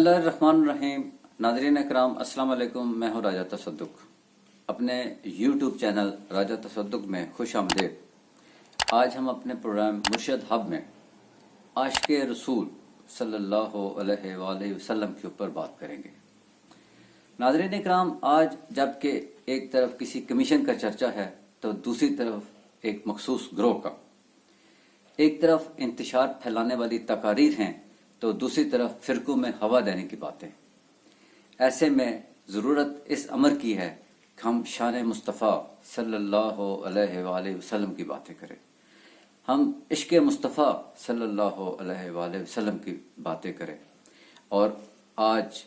بسم اللہ الرحمن الرحیم۔ ناظرین اکرام السلام علیکم، میں ہوں راجہ تصدق۔ اپنے یوٹیوب چینل راجہ تصدق میں خوش آمدید۔ آج ہم اپنے پروگرام مرشد ہب میں عاشق رسول صلی اللہ علیہ وآلہ وسلم کے اوپر بات کریں گے۔ ناظرین اکرام، آج جب کہ ایک طرف کسی کمیشن کا چرچا ہے تو دوسری طرف ایک مخصوص گروہ کا، ایک طرف انتشار پھیلانے والی تقاریر ہیں تو دوسری طرف فرقوں میں ہوا دینے کی باتیں۔ ایسے میں ضرورت اس امر کی ہے کہ ہم شان مصطفیٰ صلی اللہ علیہ وآلہ وسلم کی باتیں کریں، ہم عشق مصطفیٰ صلی اللہ علیہ وآلہ وسلم کی باتیں کریں۔ اور آج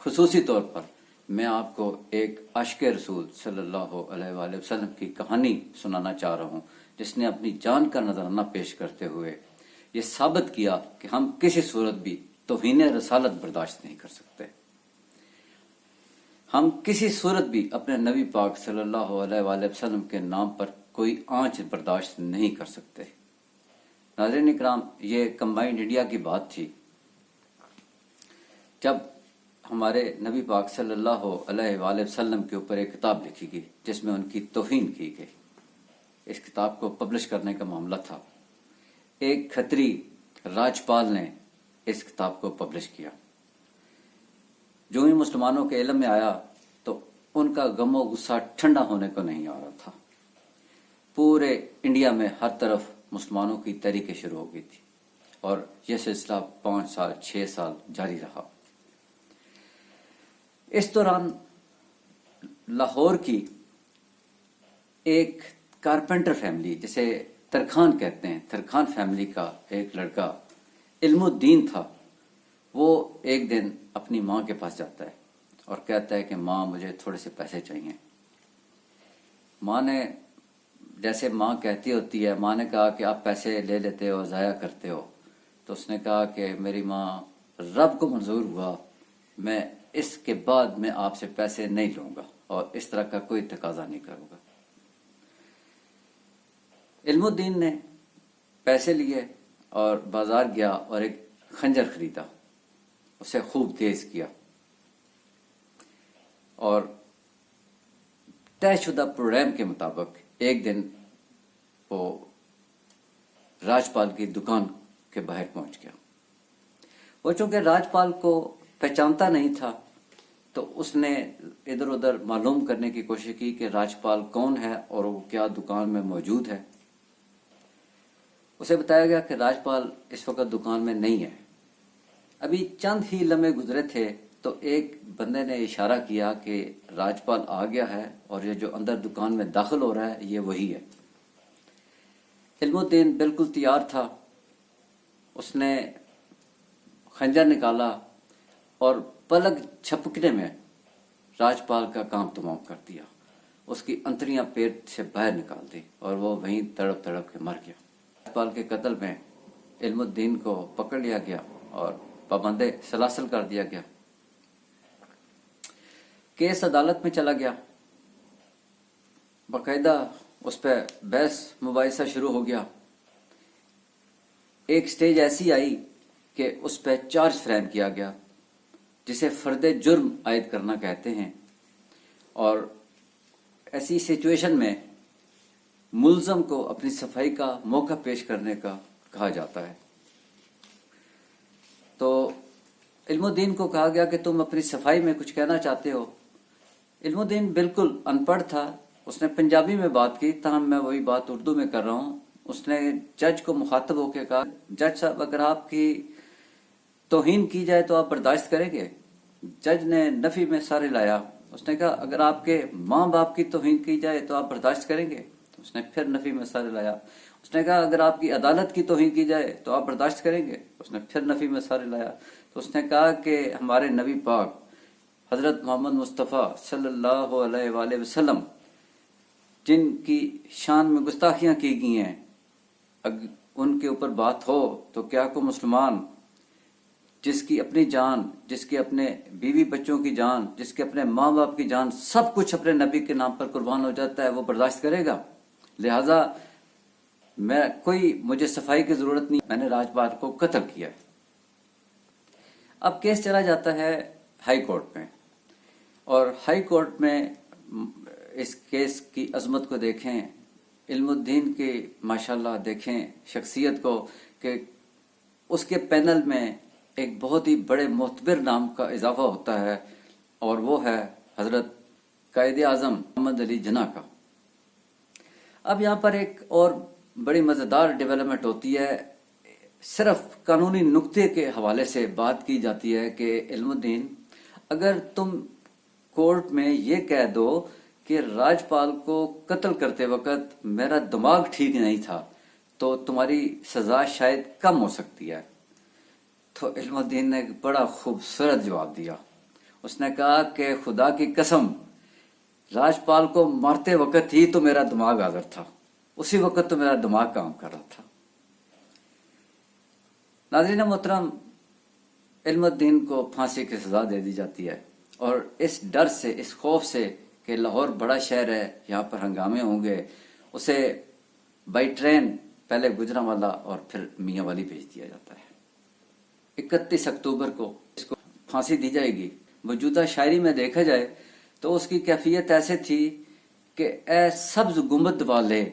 خصوصی طور پر میں آپ کو ایک عاشق رسول صلی اللہ علیہ وآلہ وسلم کی کہانی سنانا چاہ رہا ہوں، جس نے اپنی جان کا نذرانہ پیش کرتے ہوئے یہ ثابت کیا کہ ہم کسی صورت بھی توہین رسالت برداشت نہیں کر سکتے، ہم کسی صورت بھی اپنے نبی پاک صلی اللہ علیہ وآلہ وسلم کے نام پر کوئی آنچ برداشت نہیں کر سکتے۔ ناظرین اکرام، یہ کمبائنڈ انڈیا کی بات تھی جب ہمارے نبی پاک صلی اللہ علیہ وآلہ وسلم کے اوپر ایک کتاب لکھی گئی جس میں ان کی توہین کی گئی۔ اس کتاب کو پبلش کرنے کا معاملہ تھا، ایک کھتری راجپال نے اس کتاب کو پبلش کیا۔ جو ہی مسلمانوں کے علم میں آیا تو ان کا غم و غصہ ٹھنڈا ہونے کو نہیں آ رہا تھا۔ پورے انڈیا میں ہر طرف مسلمانوں کی تحریکیں شروع ہو گئی تھی اور یہ سلسلہ 5 سال 6 سال جاری رہا۔ اس دوران لاہور کی ایک کارپینٹر فیملی، جسے ترکھان کہتے ہیں، ترکھان فیملی کا ایک لڑکا علم الدین تھا، وہ ایک دن اپنی ماں کے پاس جاتا ہے اور کہتا ہے کہ ماں مجھے تھوڑے سے پیسے چاہیے۔ ماں نے، جیسے ماں کہتی ہوتی ہے، ماں نے کہا کہ آپ پیسے لے لیتے ہو، ضائع کرتے ہو۔ تو اس نے کہا کہ میری ماں، رب کو منظور ہوا میں اس کے بعد میں آپ سے پیسے نہیں لوں گا اور اس طرح کا کوئی تقاضا نہیں کروں گا۔ علم الدین نے پیسے لیے اور بازار گیا اور ایک خنجر خریدا، اسے خوب تیز کیا اور طے شدہ پروگرام کے مطابق ایک دن وہ راجپال کی دکان کے باہر پہنچ گیا۔ وہ چونکہ راجپال کو پہچانتا نہیں تھا تو اس نے ادھر ادھر معلوم کرنے کی کوشش کی کہ راجپال کون ہے اور وہ کیا دکان میں موجود ہے۔ اسے بتایا گیا کہ راجپال اس وقت دکان میں نہیں ہے۔ ابھی چند ہی لمحے گزرے تھے تو ایک بندے نے اشارہ کیا کہ راجپال آ گیا ہے اور یہ جو اندر دکان میں داخل ہو رہا ہے یہ وہی ہے۔ علم الدین بالکل تیار تھا، اس نے خنجر نکالا اور پلک جھپکنے میں راجپال کا کام تمام کر دیا، اس کی انتڑیاں پیٹ سے باہر نکال دی اور وہ وہیں تڑپ تڑپ کے مر گیا۔ راجپال کے قتل میں علم الدین کو پکڑ لیا گیا اور پابند سلاسل کر دیا گیا۔ کیس عدالت میں چلا گیا، باقاعدہ اس پہ بحث مباحثہ شروع ہو گیا۔ ایک سٹیج ایسی آئی کہ اس پہ چارج فریم کیا گیا جسے فرد جرم عائد کرنا کہتے ہیں، اور ایسی سچویشن میں ملزم کو اپنی صفائی کا موقع پیش کرنے کا کہا جاتا ہے۔ تو علم الدین کو کہا گیا کہ تم اپنی صفائی میں کچھ کہنا چاہتے ہو۔ علم الدین بالکل ان پڑھ تھا، اس نے پنجابی میں بات کی، تاہم میں وہی بات اردو میں کر رہا ہوں۔ اس نے جج کو مخاطب ہو کے کہا، جج صاحب اگر آپ کی توہین کی جائے تو آپ برداشت کریں گے؟ جج نے نفی میں سارے لایا، اس نے کہا اگر آپ کے ماں باپ کی توہین کی جائے تو آپ برداشت کریں گے؟ اس نے پھر نفی میں سارے لایا۔ اس نے کہا اگر آپ کی عدالت کی توہین کی جائے تو آپ برداشت کریں گے؟ اس نے پھر نفی میں سارے لایا۔ تو اس نے کہا کہ ہمارے نبی پاک حضرت محمد مصطفیٰ صلی اللہ علیہ وآلہ وسلم جن کی شان میں گستاخیاں کی گئی ہیں، ان کے اوپر بات ہو تو کیا کوئی مسلمان جس کی اپنی جان، جس کے اپنے بیوی بچوں کی جان، جس کے اپنے ماں باپ کی جان، سب کچھ اپنے نبی کے نام پر قربان ہو جاتا ہے، وہ برداشت کرے گا؟ لہٰذا مجھے صفائی کی ضرورت نہیں، میں نے راجپال کو قتل کیا ہے۔ اب کیس چلا جاتا ہے ہائی کورٹ میں، اور ہائی کورٹ میں اس کیس کی عظمت کو دیکھیں، علم الدین کی ماشاءاللہ دیکھیں شخصیت کو، کہ اس کے پینل میں ایک بہت ہی بڑے معتبر نام کا اضافہ ہوتا ہے، اور وہ ہے حضرت قائد اعظم محمد علی جناح کا۔ اب یہاں پر ایک اور بڑی مزیدار ڈیولپمنٹ ہوتی ہے، صرف قانونی نقطے کے حوالے سے بات کی جاتی ہے کہ علم الدین، اگر تم کورٹ میں یہ کہہ دو کہ راجپال کو قتل کرتے وقت میرا دماغ ٹھیک نہیں تھا تو تمہاری سزا شاید کم ہو سکتی ہے۔ تو علم الدین نے ایک بڑا خوبصورت جواب دیا، اس نے کہا کہ خدا کی قسم، راجپال کو مارتے وقت ہی تو میرا دماغ حاضر تھا، اسی وقت تو میرا دماغ کام کر رہا تھا۔ ناظرین محترم، علم الدین کو پھانسی کی سزا دے دی جاتی ہے، اور اس ڈر سے، اس خوف سے کہ لاہور بڑا شہر ہے، یہاں پر ہنگامے ہوں گے، اسے بائی ٹرین پہلے گجرانوالہ اور پھر میاں والی بھیج دیا جاتا ہے۔ 31 اکتوبر کو اس کو پھانسی دی جائے گی۔ موجودہ شاعری میں دیکھا جائے تو اس کی کیفیت ایسے تھی کہ اے سبز گنبد والے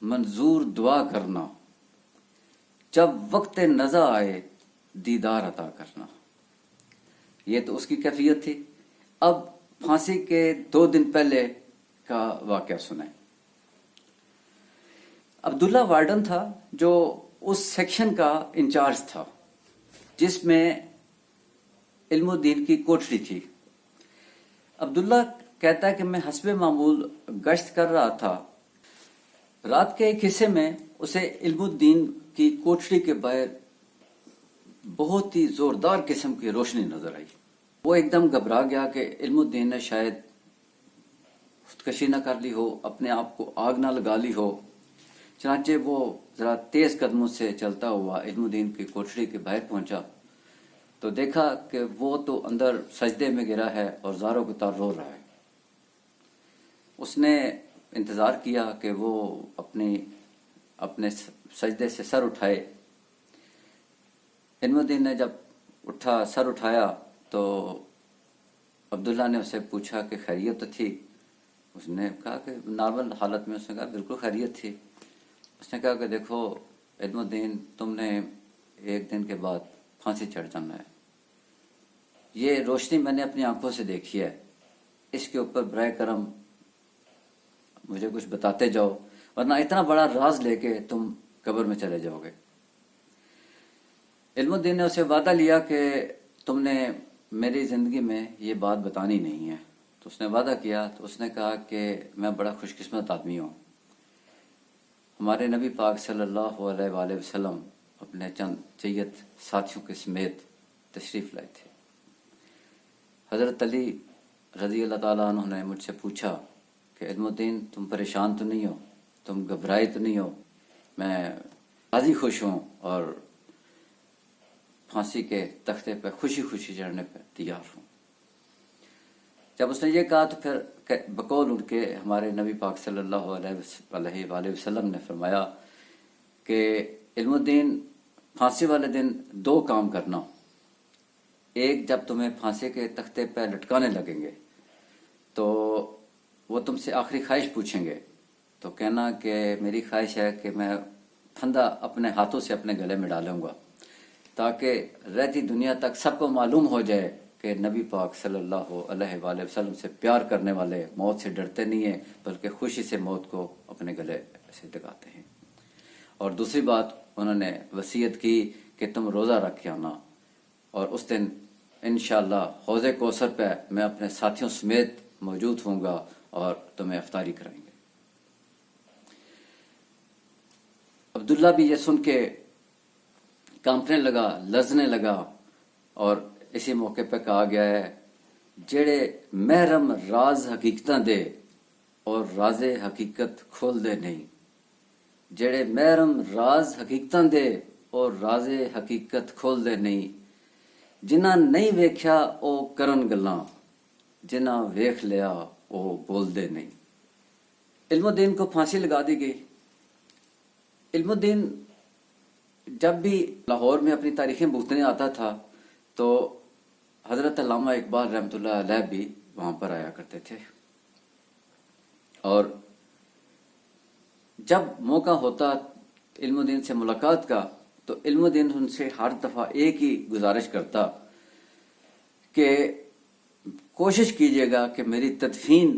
منظور دعا کرنا، جب وقت نزا آئے دیدار عطا کرنا۔ یہ تو اس کی کیفیت تھی۔ اب پھانسی کے 2 دن پہلے کا واقعہ سنیں۔ عبداللہ وارڈن تھا جو اس سیکشن کا انچارج تھا جس میں علم الدین کی کوٹری تھی۔ عبداللہ کہتا ہے کہ میں حسب معمول گشت کر رہا تھا، رات کے ایک حصے میں اسے علم الدین کی کوٹری کے باہر بہت ہی زوردار قسم کی روشنی نظر آئی۔ وہ ایک دم گھبرا گیا کہ علم الدین نے شاید خودکشی نہ کر لی ہو، اپنے آپ کو آگ نہ لگا لی ہو۔ چنانچہ وہ ذرا تیز قدموں سے چلتا ہوا علم الدین کی کوٹری کے باہر پہنچا تو دیکھا کہ وہ تو اندر سجدے میں گرا ہے اور زاروں کو تار رو رہا ہے۔ اس نے انتظار کیا کہ وہ اپنے سجدے سے سر اٹھائے۔ علم الدین نے جب سر اٹھایا تو عبداللہ نے اسے پوچھا کہ خیریت تو تھی؟ اس نے کہا کہ نارمل حالت میں، اس نے کہا بالکل خیریت تھی۔ اس نے کہا کہ دیکھو علم الدین، تم نے 1 دن کے بعد پھانسی چڑھ جانا ہے، یہ روشنی میں نے اپنی آنکھوں سے دیکھی ہے، اس کے اوپر برائے کرم مجھے کچھ بتاتے جاؤ، ورنہ اتنا بڑا راز لے کے تم قبر میں چلے جاؤ گے۔ علم الدین نے اسے وعدہ لیا کہ تم نے میری زندگی میں یہ بات بتانی نہیں ہے۔ تو اس نے وعدہ کیا، تو اس نے کہا کہ میں بڑا خوش قسمت آدمی ہوں، ہمارے نبی پاک صلی اللہ علیہ وآلہ وسلم اپنے چند جید ساتھیوں کے سمیت تشریف لائے تھے۔ حضرت علی رضی اللہ تعالیٰ عنہ نے مجھ سے پوچھا کہ علم الدین، تم پریشان تو نہیں ہو، تم گھبرائے تو نہیں ہو؟ میں راضی خوش ہوں اور پھانسی کے تختے پہ خوشی خوشی چڑھنے پہ تیار ہوں۔ جب اس نے یہ کہا تو پھر بقول ان کے ہمارے نبی پاک صلی اللہ علیہ وآلہ وسلم نے فرمایا کہ علم الدین، پھانسی والے دن 2 کام کرنا۔ ایک، جب تمہیں پھانسی کے تختے پہ لٹکانے لگیں گے تو وہ تم سے آخری خواہش پوچھیں گے، تو کہنا کہ میری خواہش ہے کہ میں پھندا اپنے ہاتھوں سے اپنے گلے میں ڈالوں گا، تاکہ رہتی دنیا تک سب کو معلوم ہو جائے کہ نبی پاک صلی اللہ علیہ وآلہ وسلم سے پیار کرنے والے موت سے ڈرتے نہیں ہیں، بلکہ خوشی سے موت کو اپنے گلے سے لگاتے ہیں۔ اور دوسری بات انہوں نے وصیت کی کہ تم روزہ رکھ کے آنا، اور اس دن انشاءاللہ حوض کوثر پہ میں اپنے ساتھیوں سمیت موجود ہوں گا اور تمہیں افطاری کرائیں گے۔ عبداللہ بھی یہ سن کے کانپنے لگا، لرزنے لگا، اور اسی موقع پہ کہا گیا ہے، جڑے محرم راز حقیقتاں دے اور راز حقیقت کھول دے نہیں، جڑے محرم راز حقیقتاں دے اور راز حقیقت کھول دے نہیں، جنہ نہیں ویکھیا او کرن گلاں، جنہ ویکھ لیا او بول دے نہیں۔ علم الدین کو پھانسی لگا دی گئی۔ علم الدین جب بھی لاہور میں اپنی تاریخیں بوتنے آتا تھا تو حضرت علامہ اقبال رحمۃ اللہ علیہ بھی وہاں پر آیا کرتے تھے، اور جب موقع ہوتا علم و دین سے ملاقات کا تو علم و دین ان سے ہر دفعہ ایک ہی گزارش کرتا کہ کوشش کیجیے گا کہ میری تدفین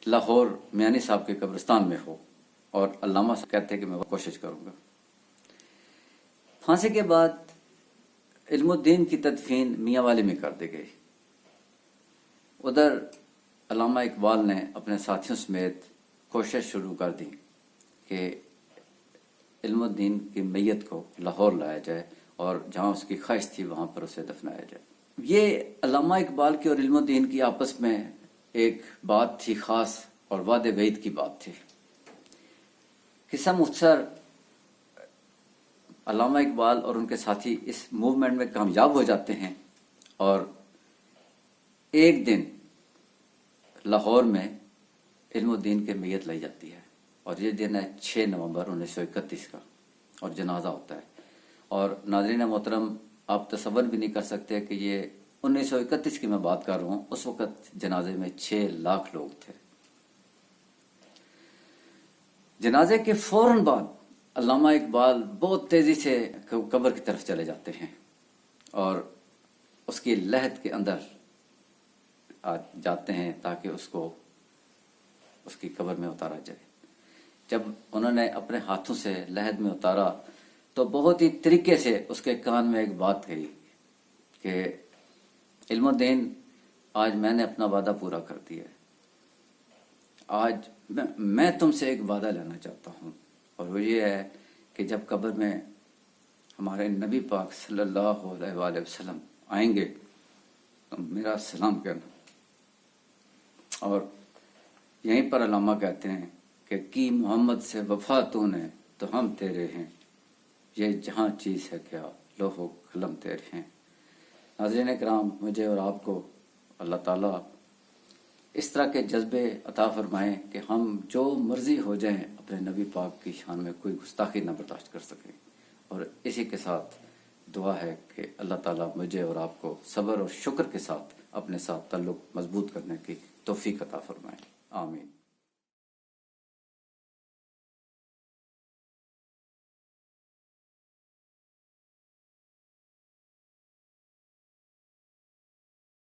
لاہور میانی صاحب کے قبرستان میں ہو، اور علامہ صاحب کہتے ہیں کہ میں کوشش کروں گا۔ پھانسی کے بعد علم الدین کی تدفین میاں والی میں کر دی گئی۔ ادھر علامہ اقبال نے اپنے ساتھیوں سمیت کوشش شروع کر دی کہ علم الدین کی میت کو لاہور لایا جائے اور جہاں اس کی خواہش تھی وہاں پر اسے دفنایا جائے۔ یہ علامہ اقبال کی اور علم الدین کی آپس میں ایک بات تھی خاص، اور وعد وعید کی بات تھی۔ قصہ مختصر، علامہ اقبال اور ان کے ساتھی اس موومنٹ میں کامیاب ہو جاتے ہیں، اور ایک دن لاہور میں علم الدین کے میت لائی جاتی ہے، اور یہ دن ہے 6 نومبر 1931 کا، اور جنازہ ہوتا ہے۔ اور ناظرین محترم، آپ تصور بھی نہیں کر سکتے کہ یہ 1931 کی میں بات کر رہا ہوں، اس وقت جنازے میں 6 لاکھ لوگ تھے۔ جنازے کے فوراً بعد علامہ اقبال بہت تیزی سے قبر کی طرف چلے جاتے ہیں، اور اس کی لحد کے اندر جاتے ہیں تاکہ اس کو اس کی قبر میں اتارا جائے۔ جب انہوں نے اپنے ہاتھوں سے لحد میں اتارا تو بہت ہی طریقے سے اس کے کان میں ایک بات کہی کہ علم الدین، آج میں نے اپنا وعدہ پورا کر دیا ہے، آج میں تم سے ایک وعدہ لینا چاہتا ہوں، اور وہ یہ ہے کہ جب قبر میں ہمارے نبی پاک صلی اللہ علیہ وآلہ وسلم آئیں گے تو میرا سلام کہنا۔ اور یہیں پر علامہ کہتے ہیں کہ کی محمد سے وفا تو نے تو ہم تیرے ہیں، یہ جہاں چیز ہے کیا لوح و قلم تیرے ہیں۔ ناظرین کرام، مجھے اور آپ کو اللہ تعالیٰ اس طرح کے جذبے عطا فرمائیں کہ ہم جو مرضی ہو جائیں اپنے نبی پاک کی شان میں کوئی گستاخی نہ برداشت کر سکیں، اور اسی کے ساتھ دعا ہے کہ اللہ تعالیٰ مجھے اور آپ کو صبر اور شکر کے ساتھ اپنے ساتھ تعلق مضبوط کرنے کی توفیق عطا فرمائیں۔ آمین۔